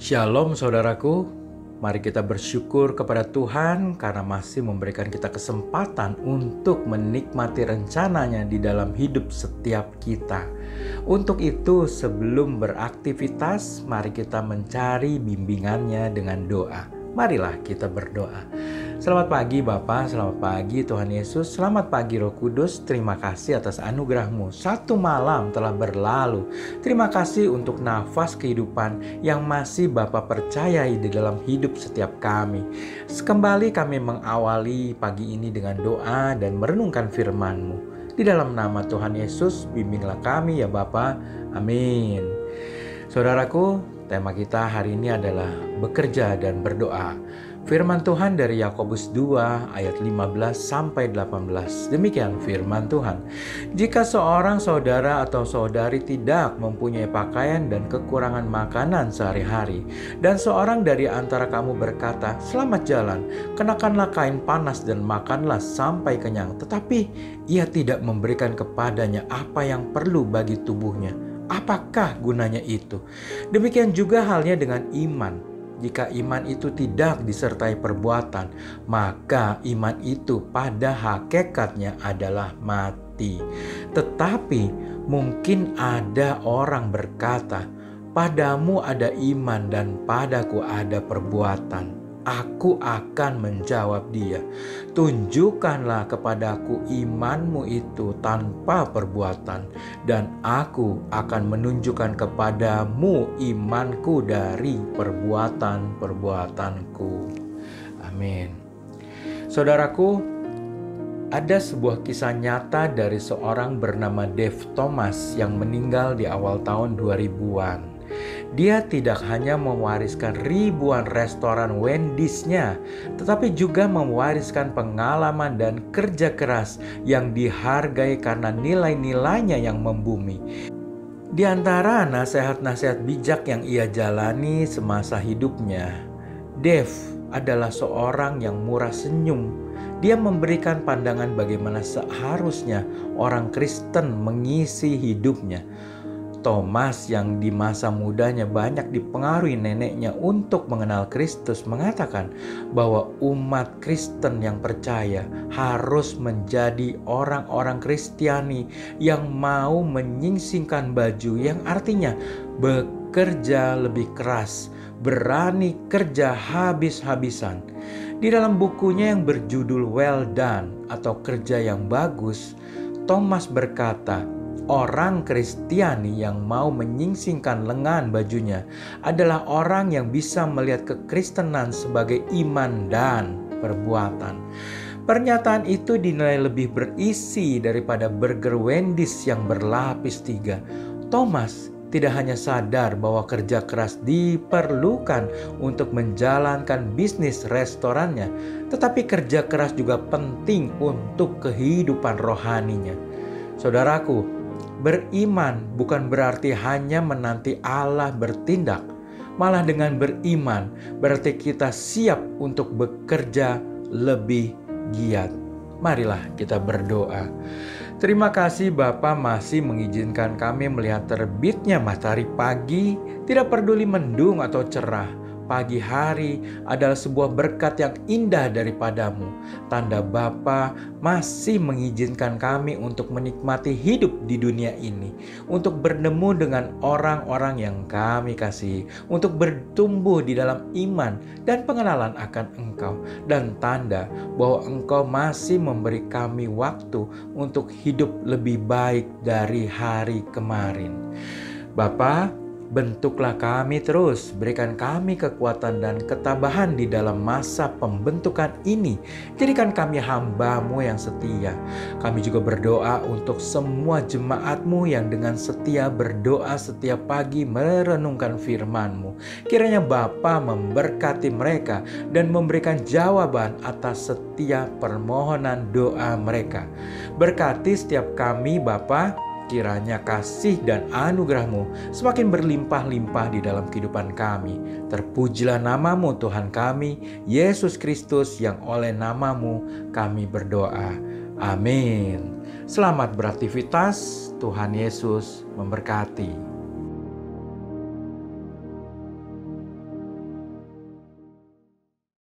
Shalom saudaraku, mari kita bersyukur kepada Tuhan karena masih memberikan kita kesempatan untuk menikmati rencananya di dalam hidup setiap kita. Untuk itu sebelum beraktivitas, mari kita mencari bimbingannya dengan doa. Marilah kita berdoa. Selamat pagi Bapa, selamat pagi Tuhan Yesus, selamat pagi Roh Kudus. Terima kasih atas anugerah-Mu. Satu malam telah berlalu. Terima kasih untuk nafas kehidupan yang masih Bapa percayai di dalam hidup setiap kami. Kembali kami mengawali pagi ini dengan doa dan merenungkan firman-Mu. Di dalam nama Tuhan Yesus, bimbinglah kami ya Bapa. Amin. Saudaraku, tema kita hari ini adalah bekerja dan berdoa. Firman Tuhan dari Yakobus 2 ayat 15 sampai 18. Demikian firman Tuhan. Jika seorang saudara atau saudari tidak mempunyai pakaian dan kekurangan makanan sehari-hari, dan seorang dari antara kamu berkata, "Selamat jalan, kenakanlah kain panas dan makanlah sampai kenyang," tetapi ia tidak memberikan kepadanya apa yang perlu bagi tubuhnya, apakah gunanya itu? Demikian juga halnya dengan iman. Jika iman itu tidak disertai perbuatan, maka iman itu pada hakikatnya adalah mati. Tetapi mungkin ada orang berkata, "Padamu ada iman dan padaku ada perbuatan." Aku akan menjawab dia, "Tunjukkanlah kepadaku imanmu itu tanpa perbuatan, dan aku akan menunjukkan kepadamu imanku dari perbuatan-perbuatanku." Amin. Saudaraku, ada sebuah kisah nyata dari seorang bernama Dave Thomas yang meninggal di awal tahun 2000-an. Dia tidak hanya mewariskan ribuan restoran Wendy's-nya, tetapi juga mewariskan pengalaman dan kerja keras yang dihargai karena nilai-nilainya yang membumi. Di antara nasihat-nasihat bijak yang ia jalani semasa hidupnya, Dave adalah seorang yang murah senyum. Dia memberikan pandangan bagaimana seharusnya orang Kristen mengisi hidupnya. Thomas yang di masa mudanya banyak dipengaruhi neneknya untuk mengenal Kristus mengatakan bahwa umat Kristen yang percaya harus menjadi orang-orang Kristiani yang mau menyingsingkan baju, yang artinya bekerja lebih keras, berani kerja habis-habisan. Di dalam bukunya yang berjudul Well Done atau Kerja yang Bagus, Thomas berkata, orang Kristiani yang mau menyingsingkan lengan bajunya adalah orang yang bisa melihat kekristenan sebagai iman dan perbuatan. Pernyataan itu dinilai lebih berisi daripada burger Wendy's yang berlapis 3. Thomas tidak hanya sadar bahwa kerja keras diperlukan untuk menjalankan bisnis restorannya, tetapi kerja keras juga penting untuk kehidupan rohaninya. Saudaraku, beriman bukan berarti hanya menanti Allah bertindak. Malah dengan beriman berarti kita siap untuk bekerja lebih giat. Marilah kita berdoa. Terima kasih Bapa masih mengizinkan kami melihat terbitnya matahari pagi, tidak peduli mendung atau cerah. Pagi hari adalah sebuah berkat yang indah daripadamu. Tanda Bapa masih mengizinkan kami untuk menikmati hidup di dunia ini, untuk bertemu dengan orang-orang yang kami kasihi, untuk bertumbuh di dalam iman dan pengenalan akan Engkau, dan tanda bahwa Engkau masih memberi kami waktu untuk hidup lebih baik dari hari kemarin. Bapa, bentuklah kami terus, berikan kami kekuatan dan ketabahan di dalam masa pembentukan ini. Jadikan kami hamba-Mu yang setia. Kami juga berdoa untuk semua jemaat-Mu yang dengan setia berdoa setiap pagi merenungkan firman-Mu. Kiranya Bapa memberkati mereka dan memberikan jawaban atas setiap permohonan doa mereka. Berkati setiap kami Bapa. Kiranya kasih dan anugerah-Mu semakin berlimpah-limpah di dalam kehidupan kami. Terpujilah nama-Mu Tuhan kami, Yesus Kristus, yang oleh nama-Mu kami berdoa. Amin. Selamat beraktivitas, Tuhan Yesus memberkati.